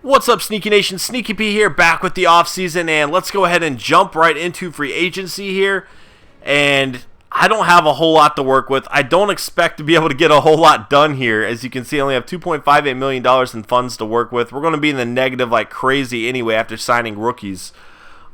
What's up, Sneaky Nation? Sneaky P here, back with the offseason, and let's go ahead and jump right into free agency here. And I don't have a whole lot to work with. I don't expect to be able to get a whole lot done here. As you can see, I only have $2.58 million in funds to work with. We're going to be in the negative like crazy anyway after signing rookies.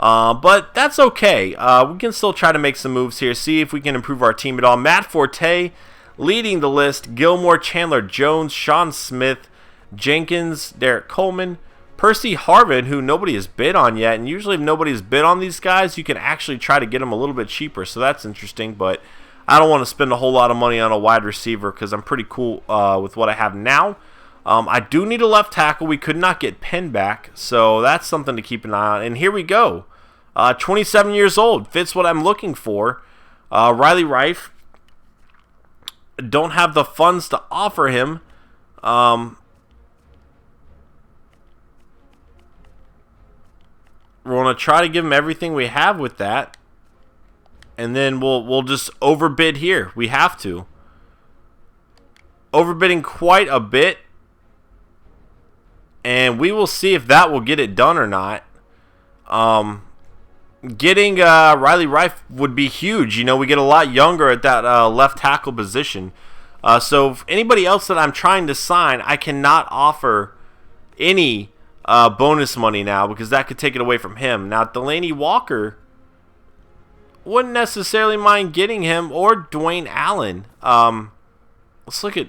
But that's okay. We can still try to make some moves here, see if we can improve our team at all. Matt Forte leading the list. Gilmore, Chandler Jones, Sean Smith, Jenkins, Derek Coleman, Percy Harvin, who nobody has bid on yet. And usually if nobody's bid on these guys, you can actually try to get them a little bit cheaper. So that's interesting. But I don't want to spend a whole lot of money on a wide receiver because I'm pretty cool with what I have now. I do need a left tackle. We could not get Penn back. So that's something to keep an eye on. And here we go. 27 years old. Fits what I'm looking for. Riley Rife. Don't have the funds to offer him. We're going to try to give him everything we have with that. And then we'll just overbid here. We have to. Overbidding quite a bit. And we will see if that will get it done or not. Getting Riley Rife would be huge. You know, we get a lot younger at that left tackle position. So if anybody else that I'm trying to sign, I cannot offer any bonus money now because that could take it away from him. Now, Delaney Walker, wouldn't necessarily mind getting him, or Dwayne Allen. Let's look at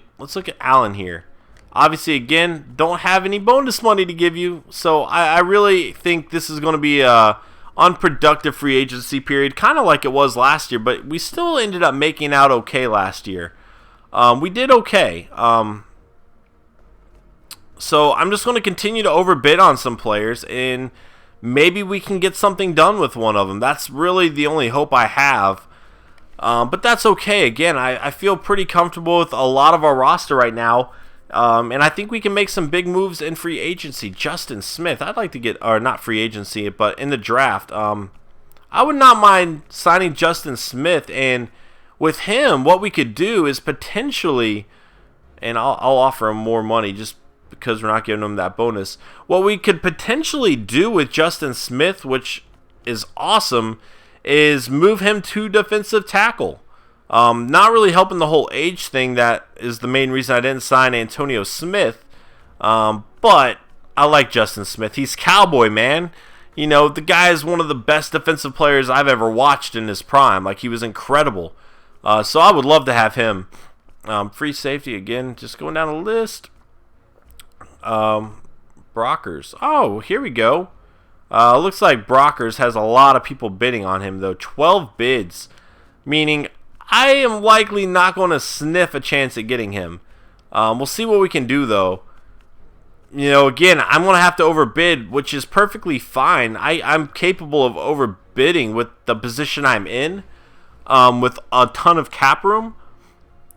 Allen here. Obviously, again, don't have any bonus money to give you, so I really think this is going to be a unproductive free agency period, kind of like it was last year, but we still ended up making out okay last year. We did okay. So I'm just going to continue to overbid on some players, and maybe we can get something done with one of them. That's really the only hope I have. But that's okay. Again, I feel pretty comfortable with a lot of our roster right now. And I think we can make some big moves in free agency. Justin Smith, I'd like to get, or not free agency, but in the draft. I would not mind signing Justin Smith, and with him, what we could do is potentially, and I'll offer him more money just because we're not giving him that bonus. What we could potentially do with Justin Smith, which is awesome, is move him to defensive tackle. Not really helping the whole age thing. That is the main reason I didn't sign Antonio Smith. But I like Justin Smith. He's cowboy, man. You know, the guy is one of the best defensive players I've ever watched in his prime. Like, he was incredible. So I would love to have him. Free safety, again, just going down the list. Brockers. Oh, here we go. Looks like Brockers has a lot of people bidding on him, though. 12 bids. Meaning, I am likely not going to sniff a chance at getting him. We'll see what we can do, though. You know, again, I'm going to have to overbid, which is perfectly fine. I'm capable of overbidding with the position I'm in, with a ton of cap room.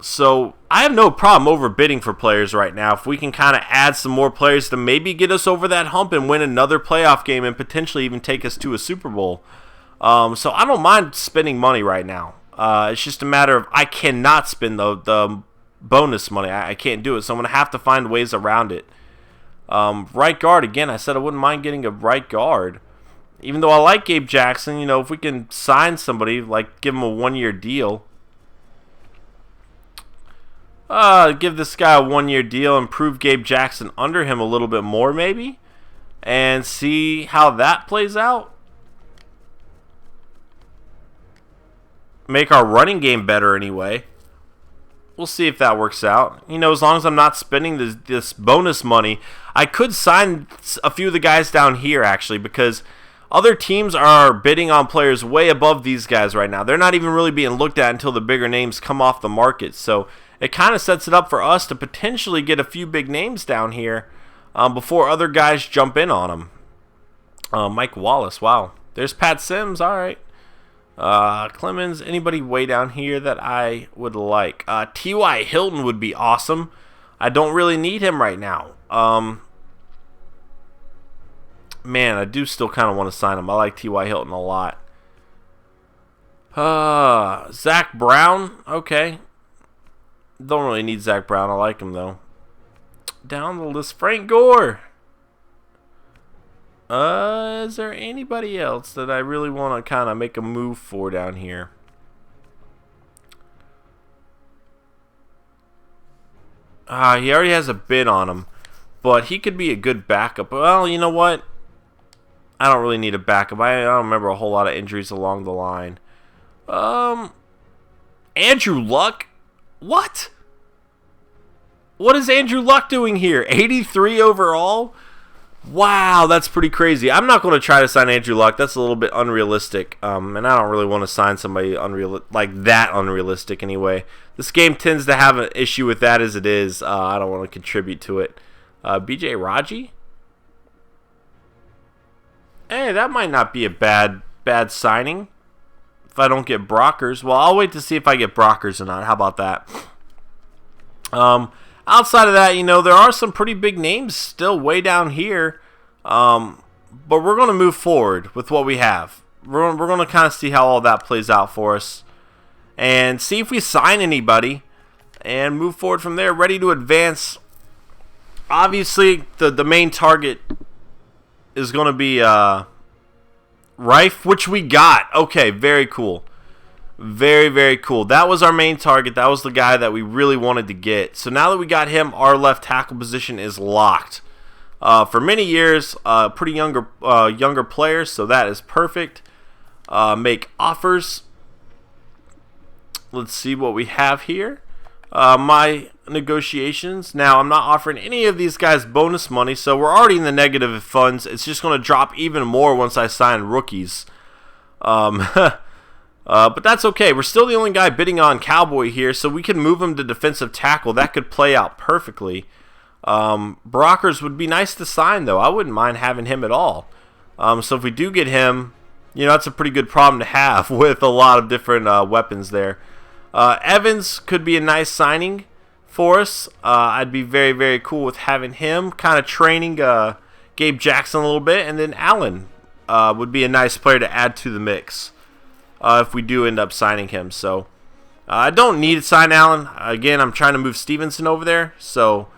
So I have no problem overbidding for players right now. If we can kind of add some more players to maybe get us over that hump and win another playoff game and potentially even take us to a Super Bowl. So I don't mind spending money right now. It's just a matter of I cannot spend the bonus money. I can't do it, so I'm going to have to find ways around it. Right guard, again, I said I wouldn't mind getting a right guard. Even though I like Gabe Jackson, you know, if we can sign somebody, like give him a one-year deal. Give this guy a one-year deal and prove Gabe Jackson under him a little bit more, maybe. And see how that plays out. Make our running game better anyway. We'll see if that works out. You know, as long as I'm not spending this bonus money, I could sign a few of the guys down here, actually, because other teams are bidding on players way above these guys right now. They're not even really being looked at until the bigger names come off the market. So it kind of sets it up for us to potentially get a few big names down here before other guys jump in on them. Mike Wallace, wow. There's Pat Sims, all right. Clemens, anybody way down here that I would like? T.Y. Hilton would be awesome. I don't really need him right now. Man, I do still kind of want to sign him. I like T.Y. Hilton a lot. Zach Brown, okay. Don't really need Zach Brown. I like him, though. Down the list, Frank Gore. Is there anybody else that I really want to kind of make a move for down here? He already has a bid on him, but he could be a good backup. Well, you know what? I don't really need a backup. I don't remember a whole lot of injuries along the line. Andrew Luck? What? What is Andrew Luck doing here? 83 overall? Wow, that's pretty crazy. I'm not going to try to sign Andrew Luck. That's a little bit unrealistic. And I don't really want to sign somebody like that unrealistic anyway. This game tends to have an issue with that as it is. I don't want to contribute to it. BJ Raji? Hey, that might not be a bad signing. If I don't get Brockers. Well, I'll wait to see if I get Brockers or not. How about that? Outside of that, you know, there are some pretty big names still way down here. But we're going to move forward with what we have. We're going to kind of see how all that plays out for us. And see if we sign anybody. And move forward from there. Ready to advance. Obviously, the main target is going to be Rife, which we got. Okay, very cool. Very, very cool. That was our main target. That was the guy that we really wanted to get. So now that we got him, our left tackle position is locked. For many years, pretty younger players, so that is perfect. Make offers. Let's see what we have here. My negotiations. Now, I'm not offering any of these guys bonus money, so we're already in the negative funds. It's just going to drop even more once I sign rookies. But that's okay. We're still the only guy bidding on Cowboy here, so we can move him to defensive tackle. That could play out perfectly. Brockers would be nice to sign, though. I wouldn't mind having him at all. So if we do get him, you know, that's a pretty good problem to have with a lot of different weapons there. Evans could be a nice signing for us. I'd be very, very cool with having him. Kind of training Gabe Jackson a little bit. And then Allen would be a nice player to add to the mix. If we do end up signing him. So I don't need to sign Allen. Again, I'm trying to move Stevenson over there. So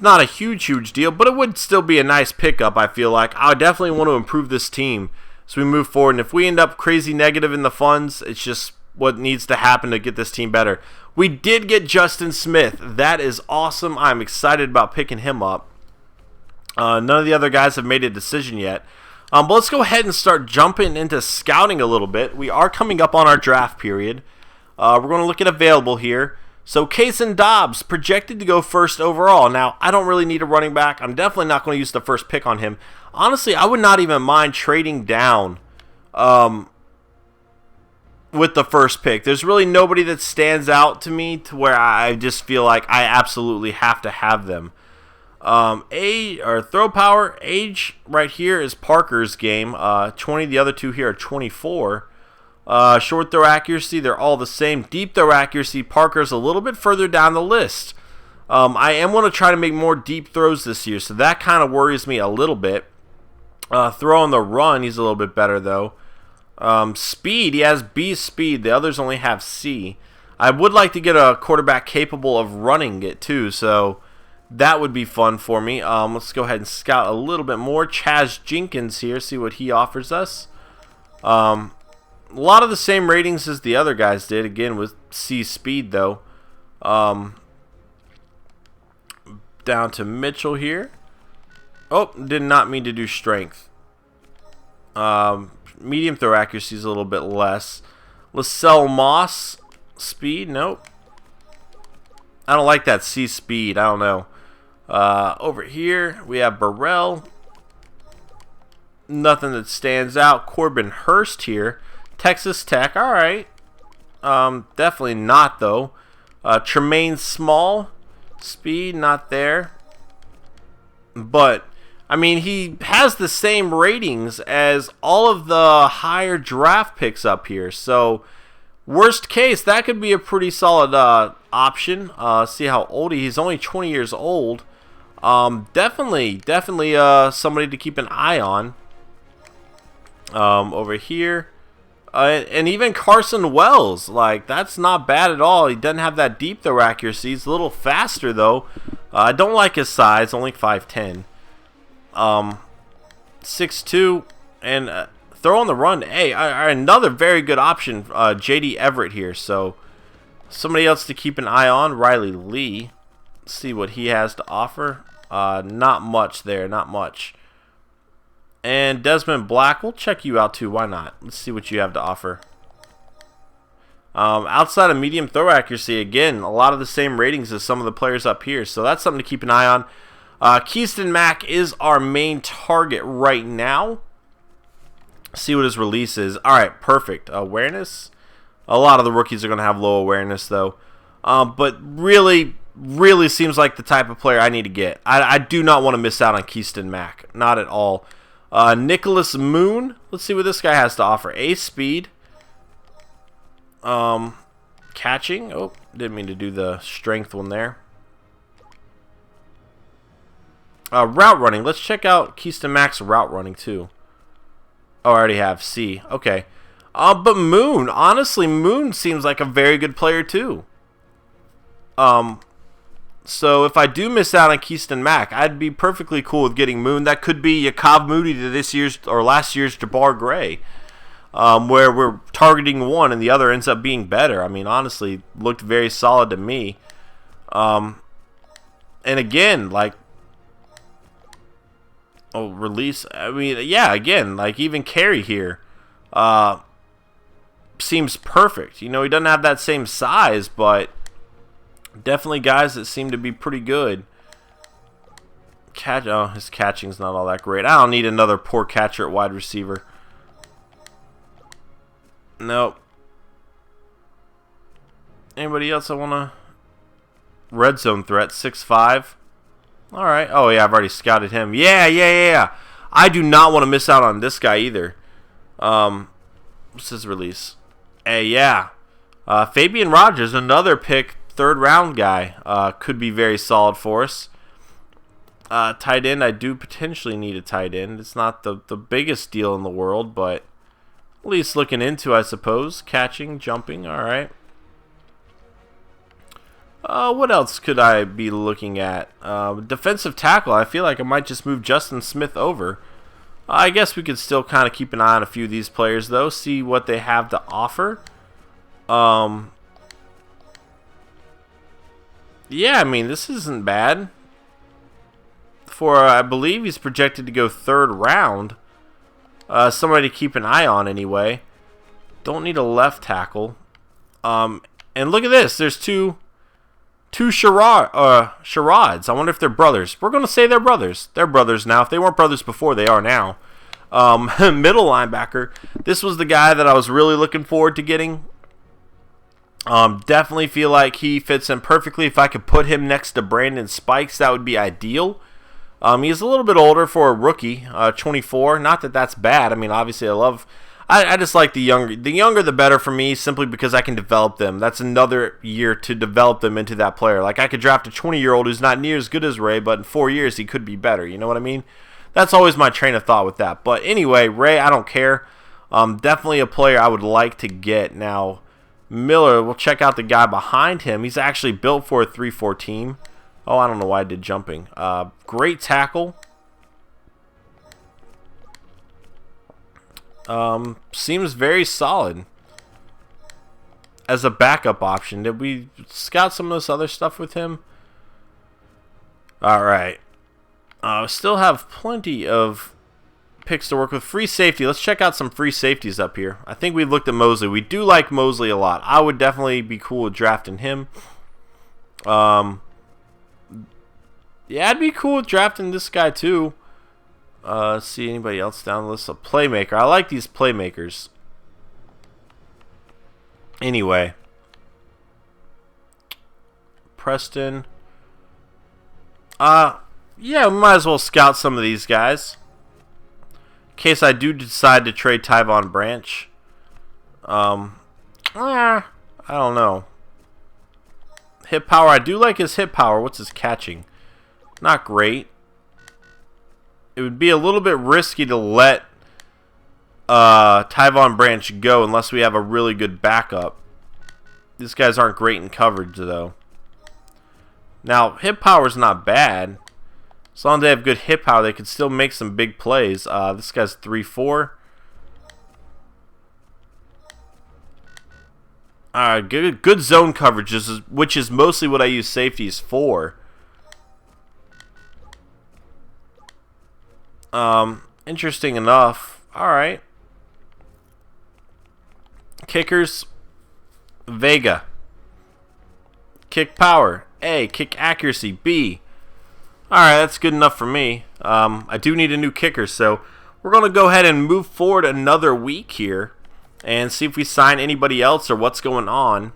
not a huge deal. But it would still be a nice pickup, I feel like. I definitely want to improve this team as we move forward. And if we end up crazy negative in the funds, it's just what needs to happen to get this team better. We did get Justin Smith. That is awesome. I'm excited about picking him up. None of the other guys have made a decision yet. But let's go ahead and start jumping into scouting a little bit. We are coming up on our draft period. We're going to look at available here. So Kaysen Dobbs, projected to go first overall. Now, I don't really need a running back. I'm definitely not going to use the first pick on him. Honestly, I would not even mind trading down with the first pick. There's really nobody that stands out to me to where I just feel like I absolutely have to have them. Throw power, age right here is Parker's game. 20, the other two here are 24. Short throw accuracy, they're all the same. Deep throw accuracy, Parker's a little bit further down the list. I am going to try to make more deep throws this year, so that kind of worries me a little bit. Throw on the run, he's a little bit better though. Speed, he has B speed, the others only have C. I would like to get a quarterback capable of running it too, so that would be fun for me. Let's go ahead and scout a little bit more. Chaz Jenkins here, see what he offers us. A lot of the same ratings as the other guys did, again with C speed though. Down to Mitchell here. Oh, did not mean to do strength. Medium throw accuracy is a little bit less. Lascelles Moss, speed, nope. I don't like that C speed, I don't know. Over here, we have Burrell. Nothing that stands out. Corbin Hurst here. Texas Tech, alright. Definitely not, though. Tremaine Small. Speed, not there. But, I mean, he has the same ratings as all of the higher draft picks up here. So, worst case, that could be a pretty solid option. See how old he's only 20 years old. Definitely somebody to keep an eye on. Over here. And even Carson Wells, like, that's not bad at all. He doesn't have that deep throw accuracy. He's a little faster, though. I don't like his size, only 5'10". 6'2", and throw on the run. Hey, another very good option, J.D. Everett here. So somebody else to keep an eye on, Riley Lee. Let's see what he has to offer. Not much there, not much. And Desmond Black, we'll check you out too. Why not? Let's see what you have to offer. Outside of medium throw accuracy, again, a lot of the same ratings as some of the players up here. So that's something to keep an eye on. Keyston Mack is our main target right now. See what his release is. All right, perfect. Awareness. A lot of the rookies are going to have low awareness, though. But really seems like the type of player I need to get. I do not want to miss out on Keyston Mack. Not at all. Nicholas Moon. Let's see what this guy has to offer. Ace speed. Catching. Oh, didn't mean to do the strength one there. Route running. Let's check out Keyston Mack's route running too. Oh, I already have C. Okay. But Moon, honestly, Moon seems like a very good player too. So if I do miss out on Keyston Mack, I'd be perfectly cool with getting Moon. That could be Yakov Moody to this year's or last year's Jabbar Gray. Where we're targeting one and the other ends up being better. I mean, honestly, looked very solid to me. And again, like, release. I mean, yeah, again, like even Carey here seems perfect. You know, he doesn't have that same size, but definitely guys that seem to be pretty good. His catching's not all that great. I don't need another poor catcher at wide receiver. Nope. Anybody else I want to... Red zone threat, 6'5". Alright. Oh, yeah, I've already scouted him. Yeah. I do not want to miss out on this guy either. What's his release? Hey, yeah. Fabian Rogers, another pick, third round guy. Could be very solid for us. Tight end, I do potentially need a tight end. It's not the biggest deal in the world, but... at least looking into, I suppose. Catching, jumping, alright. What else could I be looking at? Defensive tackle, I feel like I might just move Justin Smith over. I guess we could still kind of keep an eye on a few of these players, though. See what they have to offer. Yeah, I mean, this isn't bad. For, I believe he's projected to go third round. Somebody to keep an eye on anyway. Don't need a left tackle. And look at this. There's two charades. I wonder if they're brothers. We're going to say they're brothers. They're brothers now. If they weren't brothers before, they are now. Middle linebacker. This was the guy that I was really looking forward to getting. Definitely feel like he fits in perfectly. If I could put him next to Brandon Spikes, that would be ideal. He's a little bit older for a rookie, 24. Not that that's bad. I mean, obviously, I just like the younger. The younger, the better for me, simply because I can develop them. That's another year to develop them into that player. Like, I could draft a 20-year-old who's not near as good as Ray, but in 4 years, he could be better. You know what I mean? That's always my train of thought with that. But anyway, Ray, I don't care. Definitely a player I would like to get. Now, Miller, we'll check out the guy behind him. He's actually built for a 3-4 team. Oh, I don't know why I did jumping. Great tackle. Seems very solid as a backup option. Did we scout some of this other stuff with him? Alright. Still have plenty of picks to work with. Free safety. Let's check out some free safeties up here. I think we looked at Mosley. We do like Mosley a lot. I would definitely be cool with drafting him. Yeah, I'd be cool with drafting this guy too. See anybody else down the list? A playmaker. I like these playmakers. Anyway. Preston. Yeah, we might as well scout some of these guys. In case I do decide to trade Tyvon Branch. I don't know. Hit power. I do like his hit power. What's his catching? Not great. It would be a little bit risky to let Tyvon Branch go unless we have a really good backup. These guys aren't great in coverage, though. Now, hit power's not bad. As long as they have good hit power, they could still make some big plays. This guy's 3-4. Good zone coverage, which is mostly what I use safeties for. Interesting enough. All right. Kickers, Vega. Kick power, A. Kick accuracy, B. All right, that's good enough for me. I do need a new kicker, so we're going to go ahead and move forward another week here and see if we sign anybody else or what's going on.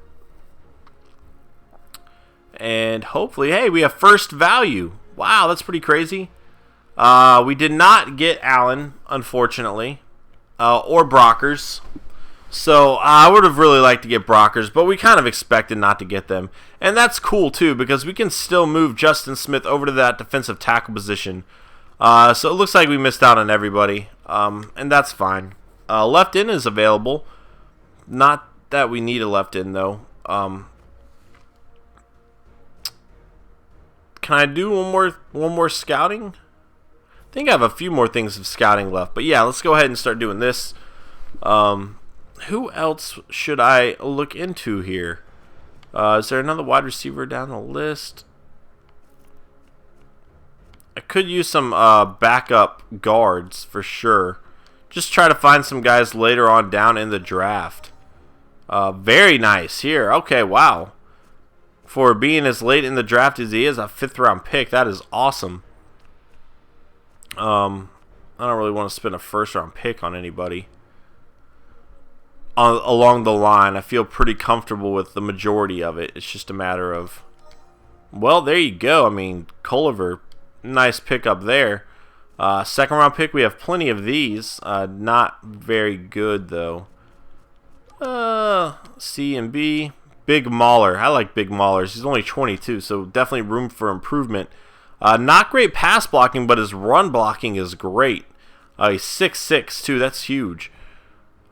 And hopefully, hey, we have first value. Wow, that's pretty crazy. We did not get Allen, unfortunately, or Brockers. So I would have really liked to get Brockers, but we kind of expected not to get them. And that's cool, too, because we can still move Justin Smith over to that defensive tackle position. So it looks like we missed out on everybody, and that's fine. Left in is available. Not that we need a left in, though. Can I do one more scouting? I think I have a few more things of scouting left. But yeah, let's go ahead and start doing this. Who else should I look into here? Is there another wide receiver down the list? I could use some backup guards for sure. Just try to find some guys later on down in the draft. Very nice here. Okay, wow. For being as late in the draft as he is, a 5th round pick, that is awesome. I don't really want to spend a 1st round pick on anybody. Along the line, I feel pretty comfortable with the majority of it. It's just a matter of, well, there you go. I mean, Culliver, nice pickup there. 2nd round pick, we have plenty of these. Not very good though. C and B. Big Mauler. I like Big Maulers. He's only 22, so definitely room for improvement. Not great pass blocking, but his run blocking is great. He's 6'6", too. That's huge.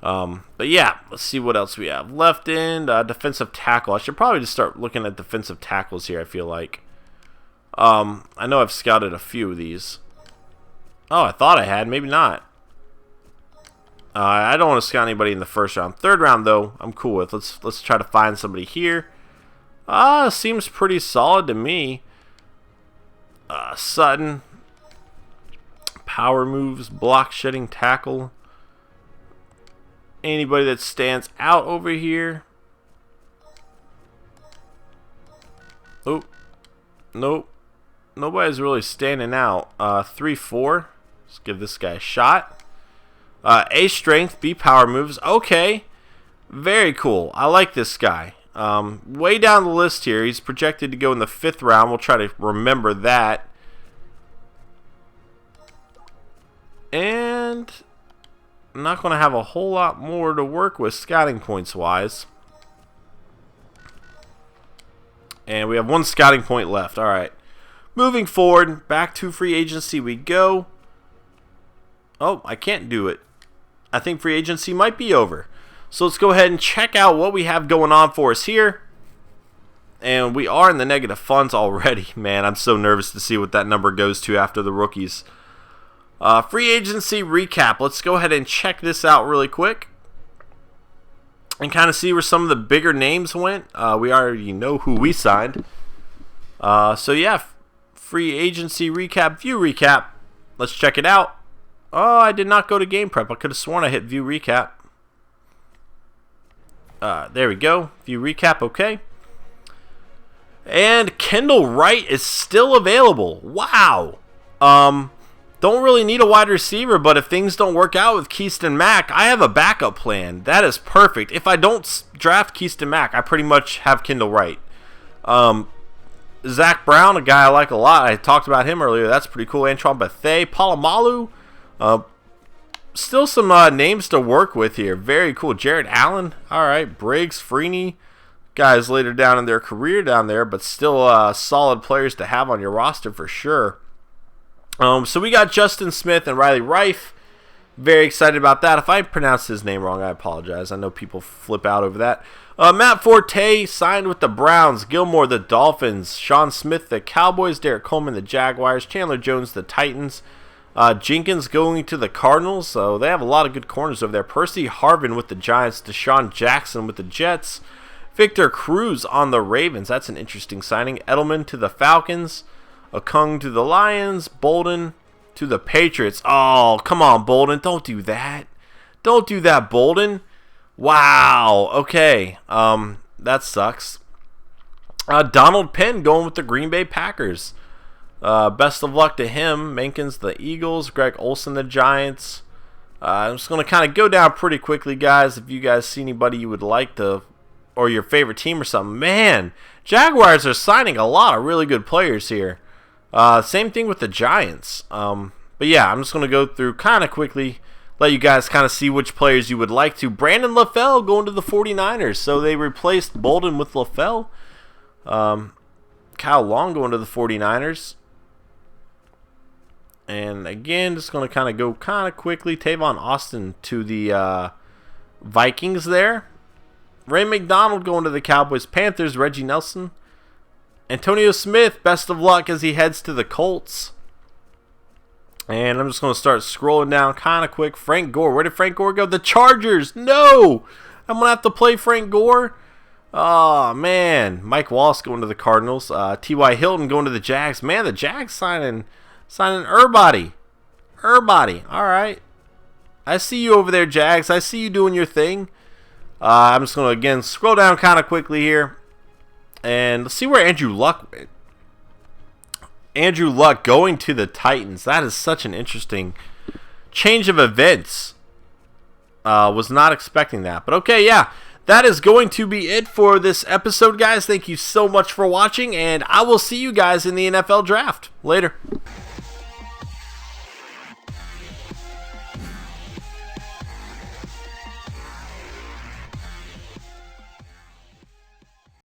But yeah, let's see what else we have. Left end, defensive tackle. I should probably just start looking at defensive tackles here, I feel like. I know I've scouted a few of these. Oh, I thought I had. Maybe not. I don't want to scout anybody in the 1st round. 3rd round, though, I'm cool with. Let's try to find somebody here. Seems pretty solid to me. Sutton. Power moves, block shedding tackle. Anybody that stands out over here? Oh, nope. Nobody's really standing out. 3-4. Let's give this guy a shot. A strength, B power moves. Okay. Very cool. I like this guy. Way down the list here. He's projected to go in the 5th round. We'll try to remember that. And I'm not going to have a whole lot more to work with scouting points wise. And we have 1 scouting point left. All right. Moving forward, back to free agency we go. Oh, I can't do it. I think free agency might be over. So let's go ahead and check out what we have going on for us here. And we are in the negative funds already. Man, I'm so nervous to see what that number goes to after the rookies. Free agency recap. Let's go ahead and check this out really quick. And kind of see where some of the bigger names went. We already know who we signed. So yeah, free agency recap, view recap. Let's check it out. Oh, I did not go to game prep. I could have sworn I hit view recap. There we go. View recap, okay. And Kendall Wright is still available. Wow. Don't really need a wide receiver, but if things don't work out with Keaston Mack, I have a backup plan. That is perfect. If I don't draft Keaston Mack, I pretty much have Kendall Wright. Zach Brown, a guy I like a lot. I talked about him earlier. That's pretty cool. Antron Bethea, Palomalu. Still some names to work with here. Very cool. Jared Allen. All right. Briggs, Freeney. Guys later down in their career down there, but still solid players to have on your roster for sure. So we got Justin Smith and Riley Rife. Very excited about that. If I pronounce his name wrong, I apologize. I know people flip out over that. Matt Forte signed with the Browns. Gilmore, the Dolphins. Sean Smith, the Cowboys. Derek Coleman, the Jaguars. Chandler Jones, the Titans. Jenkins going to the Cardinals. So they have a lot of good corners over there. Percy Harvin with the Giants. Deshaun Jackson with the Jets. Victor Cruz on the Ravens. That's an interesting signing. Edelman to the Falcons. Okung to the Lions. Bolden to the Patriots. Oh, come on, Bolden. Don't do that. Don't do that, Bolden. Wow. Okay. That sucks. Donald Penn going with the Green Bay Packers. Best of luck to him. Menkins, the Eagles. Greg Olsen, the Giants. I'm just going to kind of go down pretty quickly, guys. If you guys see anybody you would like to, or your favorite team or something. Man, Jaguars are signing a lot of really good players here. Same thing with the Giants. But yeah, I'm just going to go through kind of quickly, let you guys kind of see which players you would like to. Brandon LaFell going to the 49ers. So they replaced Bolden with LaFell. Kyle Long going to the 49ers. And again, just going to kind of go kind of quickly. Tavon Austin to the Vikings there. Ray McDonald going to the Cowboys. Panthers, Reggie Nelson. Antonio Smith, best of luck as he heads to the Colts. And I'm just going to start scrolling down kind of quick. Frank Gore. Where did Frank Gore go? The Chargers. No! I'm going to have to play Frank Gore. Oh, man. Mike Wallace going to the Cardinals. T.Y. Hilton going to the Jags. Man, the Jags signing everybody. Everybody. All right. I see you over there, Jags. I see you doing your thing. I'm just going to, again, scroll down kind of quickly here. And let's see where Andrew Luck went. Andrew Luck going to the Titans. That is such an interesting change of events. Was not expecting that. But okay, yeah. That is going to be it for this episode, guys. Thank you so much for watching. And I will see you guys in the NFL Draft. Later.